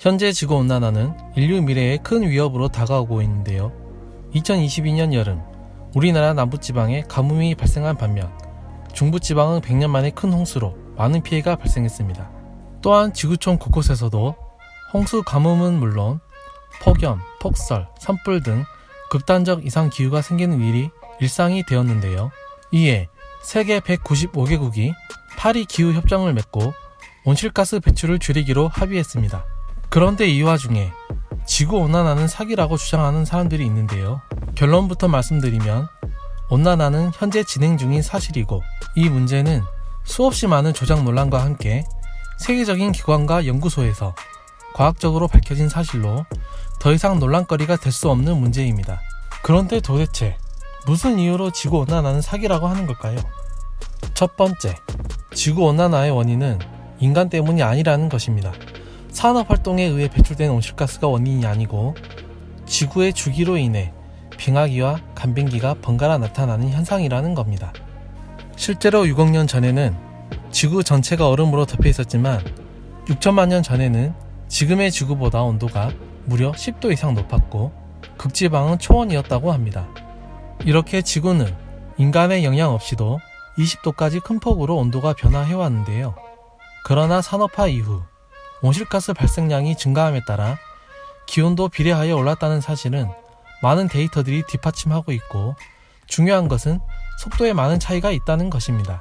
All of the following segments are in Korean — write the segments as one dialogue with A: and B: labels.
A: 현재 지구온난화는 인류 미래에 큰 위협으로 다가오고 있는데요. 2022년 여름, 우리나라 남부지방에 가뭄이 발생한 반면 중부지방은 100년 만에 큰 홍수로 많은 피해가 발생했습니다. 또한 지구촌 곳곳에서도 홍수 가뭄은 물론 폭염, 폭설, 산불 등 극단적 이상기후가 생기는 일이 일상이 되었는데요. 이에 세계 195개국이 파리 기후협정을 맺고 온실가스 배출을 줄이기로 합의했습니다. 그런데 이 와중에 지구온난화는 사기라고 주장하는 사람들이 있는데요. 결론부터 말씀드리면 온난화는 현재 진행 중인 사실이고, 이 문제는 수없이 많은 조작 논란과 함께 세계적인 기관과 연구소에서 과학적으로 밝혀진 사실로 더 이상 논란거리가 될 수 없는 문제입니다. 그런데 도대체 무슨 이유로 지구온난화는 사기라고 하는 걸까요? 첫 번째, 지구온난화의 원인은 인간 때문이 아니라는 것입니다. 산업활동에 의해 배출된 온실가스가 원인이 아니고 지구의 주기로 인해 빙하기와 간빙기가 번갈아 나타나는 현상이라는 겁니다. 실제로 6억 년 전에는 지구 전체가 얼음으로 덮여 있었지만 6천만 년 전에는 지금의 지구보다 온도가 무려 10도 이상 높았고 극지방은 초원이었다고 합니다. 이렇게 지구는 인간의 영향 없이도 20도까지 큰 폭으로 온도가 변화해왔는데요. 그러나 산업화 이후 온실가스 발생량이 증가함에 따라 기온도 비례하여 올랐다는 사실은 많은 데이터들이 뒷받침하고 있고, 중요한 것은 속도에 많은 차이가 있다는 것입니다.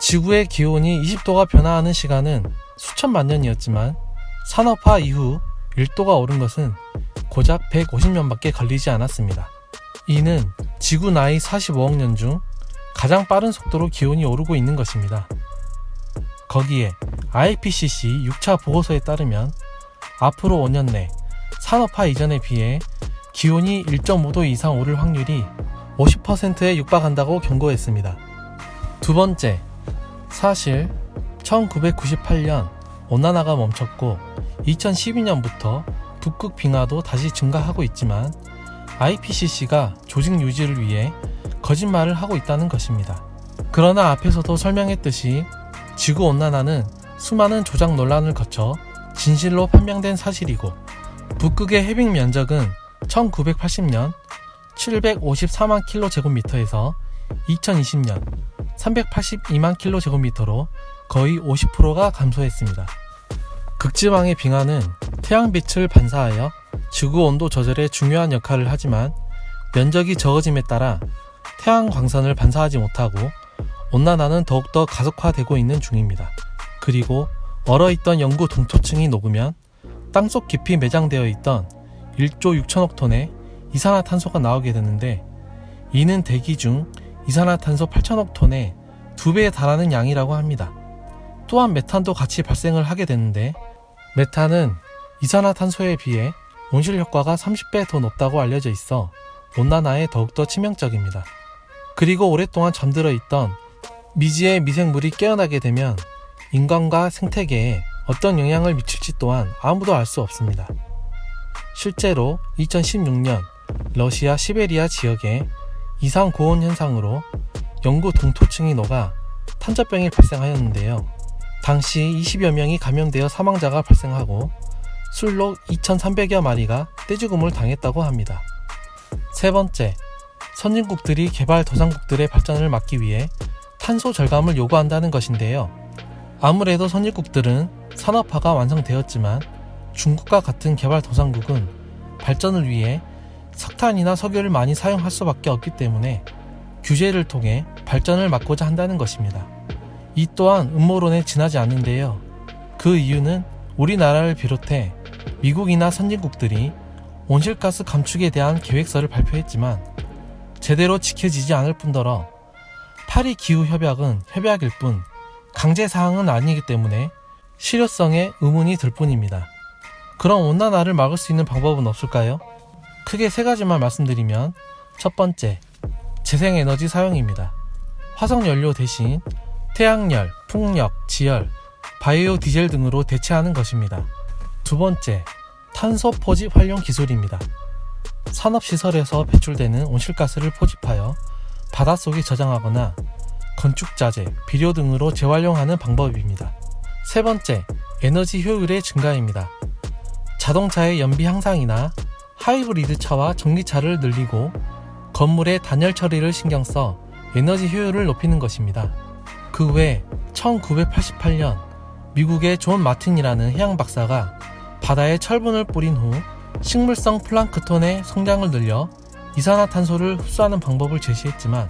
A: 지구의 기온이 20도가 변화하는 시간은 수천만 년이었지만 산업화 이후 1도가 오른 것은 고작 150년밖에 걸리지 않았습니다. 이는 지구 나이 45억 년 중 가장 빠른 속도로 기온이 오르고 있는 것입니다. 거기에 IPCC 6차 보고서에 따르면 앞으로 5년 내 산업화 이전에 비해 기온이 1.5도 이상 오를 확률이 50%에 육박한다고 경고했습니다. 두 번째, 사실 1998년 온난화가 멈췄고 2012년부터 북극 빙하도 다시 증가하고 있지만 IPCC가 조직 유지를 위해 거짓말을 하고 있다는 것입니다. 그러나 앞에서도 설명했듯이 지구온난화는 수많은 조작 논란을 거쳐 진실로 판명된 사실이고, 북극의 해빙 면적은 1980년 754만 킬로제곱미터에서 2020년 382만 킬로제곱미터로 거의 50%가 감소했습니다. 극지방의 빙하는 태양빛을 반사하여 지구 온도 조절에 중요한 역할을 하지만 면적이 적어짐에 따라 태양 광선을 반사하지 못하고 온난화는 더욱더 가속화되고 있는 중입니다. 그리고 얼어있던 영구 동토층이 녹으면 땅속 깊이 매장되어 있던 1조 6천억 톤의 이산화탄소가 나오게 되는데, 이는 대기 중 이산화탄소 8천억 톤의 2배에 달하는 양이라고 합니다. 또한 메탄도 같이 발생을 하게 되는데, 메탄은 이산화탄소에 비해 온실 효과가 30배 더 높다고 알려져 있어 온난화에 더욱더 치명적입니다. 그리고 오랫동안 잠들어 있던 미지의 미생물이 깨어나게 되면 인간과 생태계에 어떤 영향을 미칠지 또한 아무도 알 수 없습니다. 실제로 2016년 러시아 시베리아 지역에 이상 고온 현상으로 영구 동토층이 녹아 탄저병이 발생하였는데요. 당시 20여 명이 감염되어 사망자가 발생하고 술록 2,300여 마리가 떼죽음을 당했다고 합니다. 세 번째, 선진국들이 개발도상국들의 발전을 막기 위해 탄소 절감을 요구한다는 것인데요. 아무래도 선진국들은 산업화가 완성되었지만 중국과 같은 개발도상국은 발전을 위해 석탄이나 석유를 많이 사용할 수밖에 없기 때문에 규제를 통해 발전을 막고자 한다는 것입니다. 이 또한 음모론에 지나지 않는데요. 그 이유는 우리나라를 비롯해 미국이나 선진국들이 온실가스 감축에 대한 계획서를 발표했지만 제대로 지켜지지 않을 뿐더러 파리 기후협약은 협약일 뿐 강제사항은 아니기 때문에 실효성에 의문이 들 뿐입니다. 그럼 온난화를 막을 수 있는 방법은 없을까요? 크게 세 가지만 말씀드리면, 첫 번째, 재생에너지 사용입니다. 화석연료 대신 태양열, 풍력, 지열, 바이오 디젤 등으로 대체하는 것입니다. 두 번째, 탄소 포집 활용 기술입니다. 산업시설에서 배출되는 온실가스를 포집하여 바닷속에 저장하거나 건축자재, 비료 등으로 재활용하는 방법입니다. 세 번째, 에너지 효율의 증가입니다. 자동차의 연비 향상이나 하이브리드차와 전기차를 늘리고 건물의 단열 처리를 신경 써 에너지 효율을 높이는 것입니다. 그 외 1988년 미국의 존 마틴이라는 해양 박사가 바다에 철분을 뿌린 후 식물성 플랑크톤의 성장을 늘려 이산화탄소를 흡수하는 방법을 제시했지만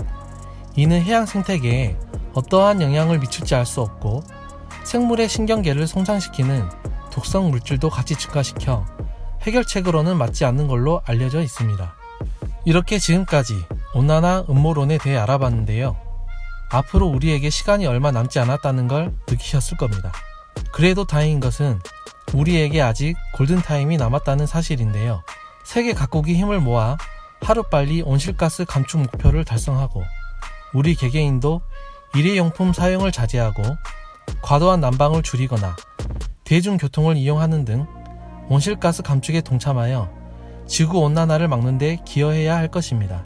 A: 이는 해양 생태계에 어떠한 영향을 미칠지 알 수 없고 생물의 신경계를 손상시키는 독성 물질도 같이 증가시켜 해결책으로는 맞지 않는 걸로 알려져 있습니다. 이렇게 지금까지 온난화 음모론에 대해 알아봤는데요. 앞으로 우리에게 시간이 얼마 남지 않았다는 걸 느끼셨을 겁니다. 그래도 다행인 것은 우리에게 아직 골든타임이 남았다는 사실인데요. 세계 각국이 힘을 모아 하루빨리 온실가스 감축 목표를 달성하고 우리 개개인도 일회용품 사용을 자제하고 과도한 난방을 줄이거나 대중교통을 이용하는 등 온실가스 감축에 동참하여 지구온난화를 막는 데 기여해야 할 것입니다.